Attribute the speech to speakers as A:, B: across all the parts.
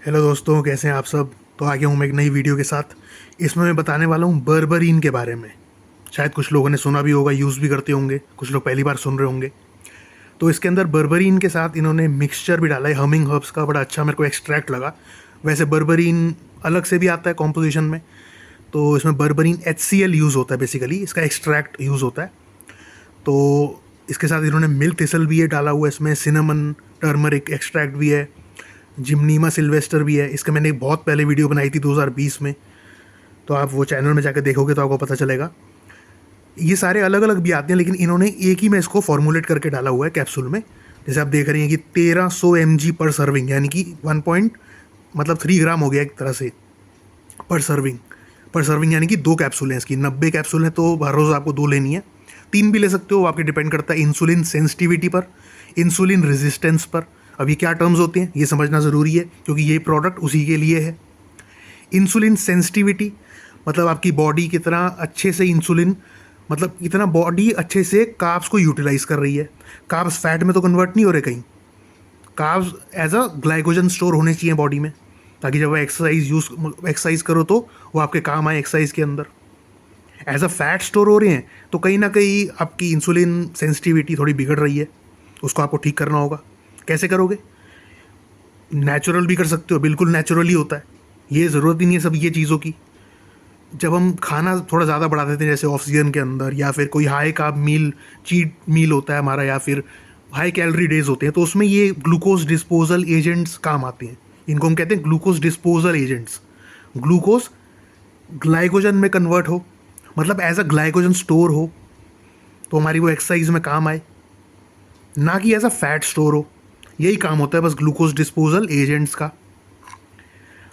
A: Hello दोस्तों, कैसे हैं आप सब। तो आ गया हूँ मैं एक नई वीडियो के साथ। इसमें मैं बताने वाला हूँ बर्बरीन के बारे में। शायद कुछ लोगों ने सुना भी होगा, यूज़ भी करते होंगे, कुछ लोग पहली बार सुन रहे होंगे। तो इसके अंदर बर्बरीन के साथ इन्होंने मिक्सचर भी डाला है हमिंग हर्ब्स का। बड़ा अच्छा मेरे को एक्सट्रैक्ट लगा। वैसे बर्बरीन अलग से भी आता है कॉम्पोजिशन में। तो इसमें बर्बरीन HCl यूज़ होता है, बेसिकली इसका एक्सट्रैक्ट यूज़ होता है। तो इसके साथ इन्होंने मिल्क थिसल भी है डाला हुआ है, इसमें सिनेमन टर्मरिक एक्सट्रैक्ट भी है, जिम्नीमा सिल्वेस्टर भी है। इसका मैंने एक बहुत पहले वीडियो बनाई थी 2020 में। तो आप वो चैनल में जाकर देखोगे तो आपको पता चलेगा। ये सारे अलग अलग भी आते हैं, लेकिन इन्होंने एक ही में इसको फॉर्मुलेट करके डाला हुआ है कैप्सूल में। जैसे आप देख रहे हैं कि 1300 mg पर सर्विंग, यानी कि 1 पॉइंट मतलब 3 ग्राम हो गया एक तरह से पर सर्विंग यानी कि 2 कैप्सूल हैं इसकी। 90 कैप्सूल हैं तो हर रोज़ आपको 2 लेनी है। 3 भी ले सकते हो, वो आपके डिपेंड करता है इंसुलिन सेंसिटिविटी पर, इंसुलिन रेजिस्टेंस पर। अब ये क्या टर्म्स होते हैं ये समझना ज़रूरी है, क्योंकि ये प्रोडक्ट उसी के लिए है। इंसुलिन सेंसिटिविटी मतलब आपकी बॉडी कितना अच्छे से इंसुलिन, मतलब इतना बॉडी अच्छे से कार्ब्स को यूटिलाइज कर रही है। कार्ब्स फैट में तो कन्वर्ट नहीं हो रहे कहीं। Carbs as a glycogen store होने चाहिए बॉडी में, ताकि जब एक्सरसाइज करो तो वो आपके काम आए एक्सरसाइज के अंदर। एज अ फैट स्टोर हो रहे हैं तो कहीं ना कहीं आपकी इंसुलिन सेंसिटिविटी थोड़ी बिगड़ रही है। उसको आपको ठीक करना होगा। कैसे करोगे? नेचुरल भी कर सकते हो, बिल्कुल नेचुरली होता है। ये ज़रूरत ही नहीं है सब ये चीज़ों की। जब हम खाना थोड़ा ज़्यादा बढ़ा देते हैं, जैसे ऑफ सीजन के अंदर, या फिर कोई हाई कार्ब मील, चीट मील होता है हमारा, या फिर हाई कैलोरी डेज होते हैं, तो उसमें ये ग्लूकोज डिस्पोजल एजेंट्स काम आते हैं। इनको हम कहते हैं glucose disposal agents. Glucose glycogen में कन्वर्ट हो, मतलब एज अ ग्लाइकोजन स्टोर हो, तो हमारी वो एक्सरसाइज में काम आए, ना कि एज अ फैट स्टोर हो। यही काम होता है बस ग्लूकोज डिस्पोजल एजेंट्स का।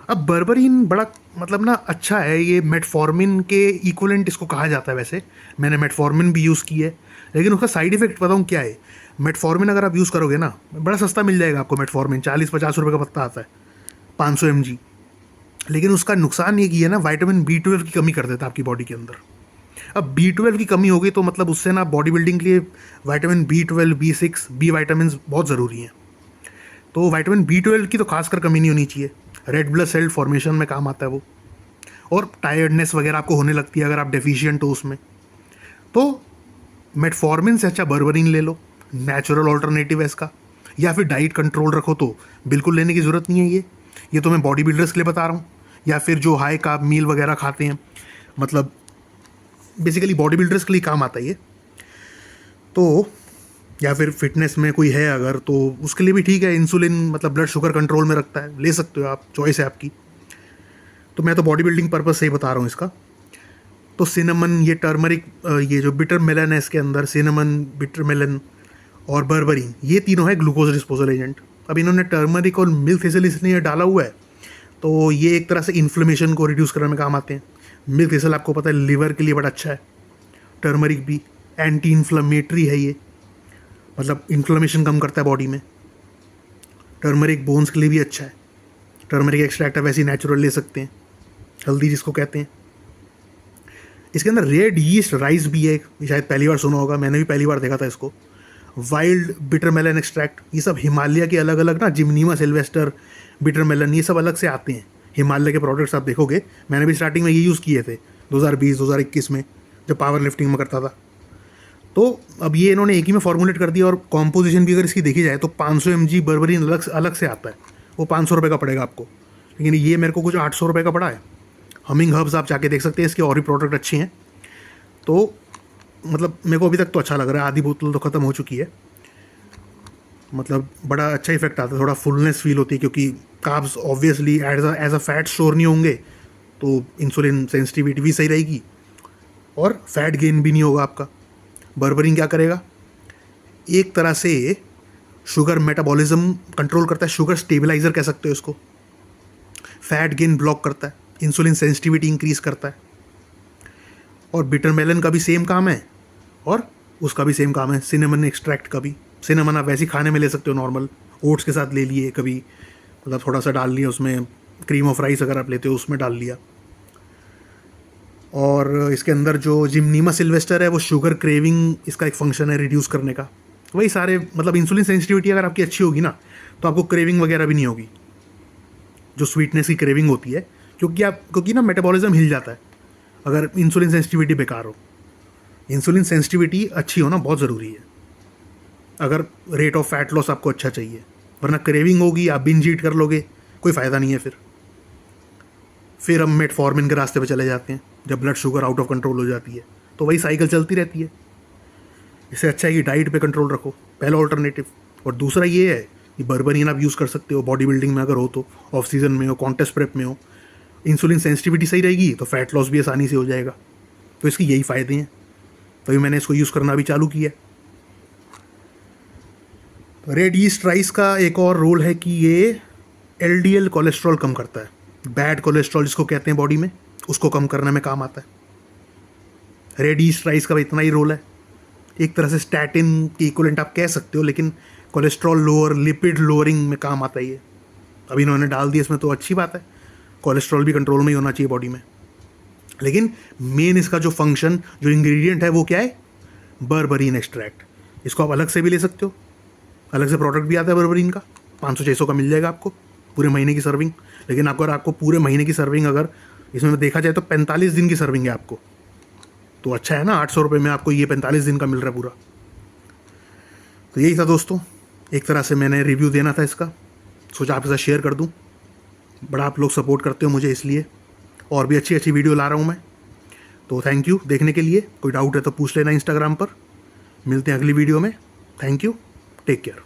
A: अब बर्बरीन बड़ा मतलब ना अच्छा है। ये मेटफॉर्मिन के इक्वलेंट इसको कहा जाता है। वैसे मैंने मेटफॉर्मिन भी यूज़ की है, लेकिन उसका साइड इफेक्ट बताऊँ क्या है। मेटफॉर्मिन अगर आप यूज़ करोगे ना, बड़ा सस्ता मिल जाएगा आपको मेटफॉर्मिन, 40-50 रुपये का पत्ता आता है, 500 mg। लेकिन उसका नुकसान ये किया ना, विटामिन B12 की कमी कर देता है आपकी बॉडी के अंदर। अब B12 की कमी हो गई तो मतलब उससे ना बॉडी बिल्डिंग के लिए vitamin B12, B6, B vitamin बहुत ज़रूरी हैं। तो विटामिन B12 की तो खासकर कमी नहीं होनी चाहिए। रेड ब्लड सेल फॉर्मेशन में काम आता है वो। और टायर्डनेस वगैरह आपको होने लगती है अगर आप डेफिशिएंट हो उसमें। तो मेटफॉर्मिन से अच्छा बर्बरीन ले लो, नेचुरल ऑल्टरनेटिव है इसका। या फिर डाइट कंट्रोल रखो तो बिल्कुल लेने की ज़रूरत नहीं है ये तो मैं बॉडी बिल्डर्स के लिए बता रहा हूँ, या फिर जो हाई कार्ब मील वगैरह खाते हैं, मतलब बेसिकली बॉडी बिल्डर्स के लिए काम आता है ये तो। या फिर फिटनेस में कोई है अगर, तो उसके लिए भी ठीक है। इंसुलिन मतलब ब्लड शुगर कंट्रोल में रखता है, ले सकते हो आप, चॉइस है आपकी। तो मैं तो बॉडी बिल्डिंग पर्पज से ही बता रहा हूँ इसका। तो सिनेमन, ये टर्मरिक, ये जो बिटर मेलन है इसके अंदर, सिनेमन, बिटर मेलन और बर्बरीन, ये तीनों है ग्लूकोज डिस्पोजल एजेंट। अब इन्होंने टर्मरिक और मिल्क थिसल इसलिए डाला हुआ है, तो ये एक तरह से इन्फ्लेमेशन को रिड्यूस करने में काम आते हैं। मिल्क थिसल आपको पता है लिवर के लिए बड़ा अच्छा है। टर्मरिक भी एंटी इन्फ्लेमेटरी है ये, मतलब इन्फ्लेमेशन कम करता है बॉडी में। टर्मरिक बोन्स के लिए भी अच्छा है। टर्मरिक एक्सट्रैक्ट आप वैसे ही नेचुरल ले सकते हैं, हल्दी जिसको कहते हैं। इसके अंदर रेड यीस्ट राइस भी है, शायद पहली बार सुना होगा, मैंने भी पहली बार देखा था इसको। वाइल्ड बिटर मेलन एक्सट्रैक्ट, ये सब हिमालय के अलग अलग ना, जिम्नीमा सिल्वेस्टर, बिटर मेलन, ये सब अलग से आते हैं। हिमालय के प्रोडक्ट्स आप देखोगे, मैंने भी स्टार्टिंग में ये यूज़ किए थे 2020-2021 में, जब पावर लिफ्टिंग में करता था। तो अब ये इन्होंने एक ही में फॉर्मुलेट कर दिया, और कॉम्पोजिशन भी अगर इसकी देखी जाए तो 500 mg बर्बरीन अलग से आता है, वो 500 रुपये का पड़ेगा आपको। लेकिन ये मेरे को कुछ 800 रुपये का पड़ा है। हमिंग हर्ब्स आप जाके देख सकते हैं, इसके और भी प्रोडक्ट अच्छे हैं। तो मतलब मेरे को अभी तक तो अच्छा लग रहा है। आधी बोतल तो ख़त्म हो चुकी है। मतलब बड़ा अच्छा इफेक्ट आता है, थोड़ा फुलनेस फील होती है, क्योंकि carbs obviously as a fat store नहीं होंगे, तो इंसुलिन सेंसिटिविटी भी सही रहेगी और फैट गेन भी नहीं होगा आपका। बर्बरीन क्या करेगा, एक तरह से शुगर मेटाबॉलिज्म कंट्रोल करता है, शुगर स्टेबलाइजर कह सकते हो इसको। फैट गेन ब्लॉक करता है, इंसुलिन सेंसिटिविटी इंक्रीज करता है। और बिटर मेलन का भी सेम काम है, और उसका भी सेम काम है सिनेमन एक्सट्रैक्ट का भी। सिनेमन आप वैसे ही खाने में ले सकते हो, नॉर्मल ओट्स के साथ ले लिए कभी, मतलब थोड़ा सा डाल लिया उसमें, क्रीम ऑफ राइस अगर आप लेते हो उसमें डाल लिया। और इसके अंदर जो जिम्नीमा सिल्वेस्टर है, वो शुगर क्रेविंग, इसका एक फंक्शन है रिड्यूस करने का। वही सारे मतलब इंसुलिन सेंसिटिविटी अगर आपकी अच्छी होगी ना, तो आपको क्रेविंग वगैरह भी नहीं होगी। जो स्वीटनेस की क्रेविंग होती है, क्योंकि ना मेटाबॉलिज्म हिल जाता है अगर इंसुलिन सेंसिटिविटी बेकार हो। इंसुलिन सेंसिटिविटी अच्छी होना बहुत ज़रूरी है अगर रेट ऑफ फैट लॉस आपको अच्छा चाहिए, वरना क्रेविंग होगी, आप बिंज ईट कर लोगे, कोई फ़ायदा नहीं है। फिर हम मेटफॉर्मिन के रास्ते पे चले जाते हैं जब blood sugar out of control हो जाती है, तो वही साइकिल चलती रहती है। इससे अच्छा है कि डाइट पे कंट्रोल रखो, पहला ऑल्टरनेटिव। और दूसरा ये है कि बर्बरीन आप यूज़ कर सकते हो बॉडी बिल्डिंग में, अगर हो तो, ऑफ सीजन में हो, कॉन्टेस्ट प्रेप में हो। इंसुलिन सेंसिटिविटी सही रहेगी तो फैट लॉस भी आसानी से हो जाएगा। तो इसके यही फ़ायदे हैं, तभी मैंने इसको यूज़ करना भी चालू किया। रेड ईस्ट राइस का एक और रोल है कि ये LDL कोलेस्ट्रॉल कम करता है, बैड कोलेस्ट्रॉल जिसको कहते हैं बॉडी में, उसको कम करने में काम आता है। रेड ईस्ट राइस का इतना ही रोल है, एक तरह से स्टैटिन की इक्विवेलेंट आप कह सकते हो, लेकिन कोलेस्ट्रॉल लोअर, लिपिड लोअरिंग में काम आता है ये। अभी इन्होंने डाल दिया इसमें तो अच्छी बात है, कोलेस्ट्रॉल भी कंट्रोल में ही होना चाहिए बॉडी में। लेकिन मेन इसका जो फंक्शन, जो इंग्रेडिएंट है वो क्या है? Berberine extract. इसको आप अलग से भी ले सकते हो, अलग से प्रोडक्ट भी आता है बर्बरीन का, 500-600 का मिल जाएगा आपको पूरे महीने की सर्विंग। लेकिन अगर आपको पूरे महीने की सर्विंग अगर इसमें देखा जाए तो 45 दिन की सर्विंग है आपको, तो अच्छा है ना, 800 रुपये में आपको ये 45 दिन का मिल रहा है पूरा। तो यही था दोस्तों, एक तरह से मैंने रिव्यू देना था इसका, सोचा आपके साथ शेयर कर दूं। बड़ा आप लोग सपोर्ट करते हो मुझे, इसलिए और भी अच्छी अच्छी वीडियो ला रहा हूं मैं। तो थैंक यू देखने के लिए। कोई डाउट है तो पूछ लेना इंस्टाग्राम पर। मिलते हैं अगली वीडियो में। Thank you, take care.